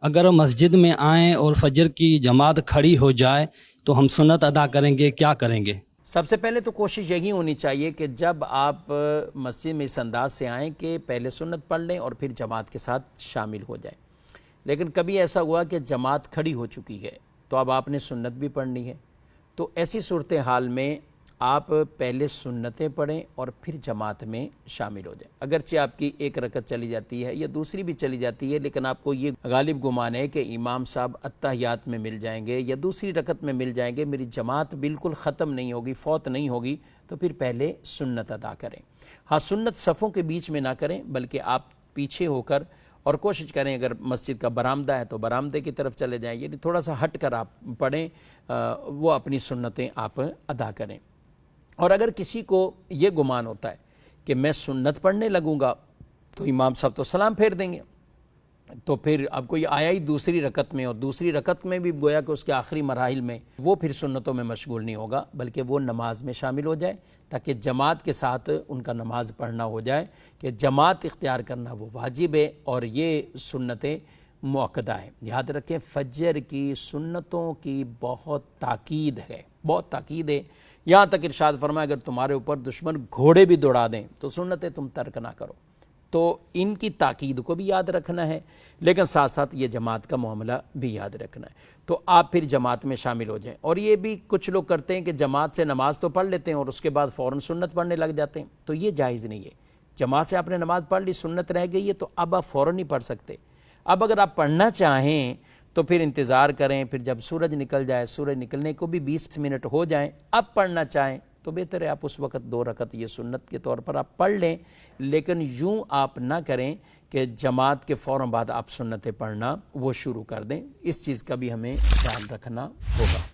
اگر مسجد میں آئیں اور فجر کی جماعت کھڑی ہو جائے تو ہم سنت ادا کریں گے، کیا کریں گے؟ سب سے پہلے تو کوشش یہی ہونی چاہیے کہ جب آپ مسجد میں اس انداز سے آئیں کہ پہلے سنت پڑھ لیں اور پھر جماعت کے ساتھ شامل ہو جائیں۔ لیکن کبھی ایسا ہوا کہ جماعت کھڑی ہو چکی ہے تو اب آپ نے سنت بھی پڑھنی ہے، تو ایسی صورتحال میں آپ پہلے سنتیں پڑھیں اور پھر جماعت میں شامل ہو جائیں۔ اگرچہ آپ کی ایک رکعت چلی جاتی ہے یا دوسری بھی چلی جاتی ہے، لیکن آپ کو یہ غالب گمان ہے کہ امام صاحب اتحیات میں مل جائیں گے یا دوسری رکعت میں مل جائیں گے، میری جماعت بالکل ختم نہیں ہوگی، فوت نہیں ہوگی، تو پھر پہلے سنت ادا کریں۔ ہاں، سنت صفوں کے بیچ میں نہ کریں، بلکہ آپ پیچھے ہو کر اور کوشش کریں، اگر مسجد کا برآمدہ ہے تو برآمدے کی طرف چلے جائیں، یعنی تھوڑا سا ہٹ کر آپ پڑھیں، وہ اپنی سنتیں آپ ادا کریں۔ اور اگر کسی کو یہ گمان ہوتا ہے کہ میں سنت پڑھنے لگوں گا تو امام صاحب تو سلام پھیر دیں گے، تو پھر اب کوئی آیا ہی دوسری رکعت میں، اور دوسری رکعت میں بھی گویا کہ اس کے آخری مراحل میں وہ پھر سنتوں میں مشغول نہیں ہوگا، بلکہ وہ نماز میں شامل ہو جائے، تاکہ جماعت کے ساتھ ان کا نماز پڑھنا ہو جائے، کہ جماعت اختیار کرنا وہ واجب ہے اور یہ سنتیں مؤکدہ ہیں۔ یاد رکھیں، فجر کی سنتوں کی بہت تاکید ہے، بہت تاکید ہے، یہاں تک ارشاد فرمایا اگر تمہارے اوپر دشمن گھوڑے بھی دوڑا دیں تو سنتیں تم ترک نہ کرو۔ تو ان کی تاکید کو بھی یاد رکھنا ہے، لیکن ساتھ ساتھ یہ جماعت کا معاملہ بھی یاد رکھنا ہے، تو آپ پھر جماعت میں شامل ہو جائیں۔ اور یہ بھی کچھ لوگ کرتے ہیں کہ جماعت سے نماز تو پڑھ لیتے ہیں اور اس کے بعد فوراً سنت پڑھنے لگ جاتے ہیں، تو یہ جائز نہیں ہے۔ جماعت سے آپ نے نماز پڑھ لی، سنت رہ گئی ہے، تو اب آپ فوراً نہیں پڑھ سکتے۔ اب اگر آپ پڑھنا چاہیں تو پھر انتظار کریں، پھر جب سورج نکل جائے، سورج نکلنے کو بھی 20 منٹ ہو جائیں، اب پڑھنا چاہیں تو بہتر ہے آپ اس وقت 2 رکعت یہ سنت کے طور پر آپ پڑھ لیں، لیکن یوں آپ نہ کریں کہ جماعت کے فوراً بعد آپ سنتیں پڑھنا وہ شروع کر دیں۔ اس چیز کا بھی ہمیں خیال رکھنا ہوگا۔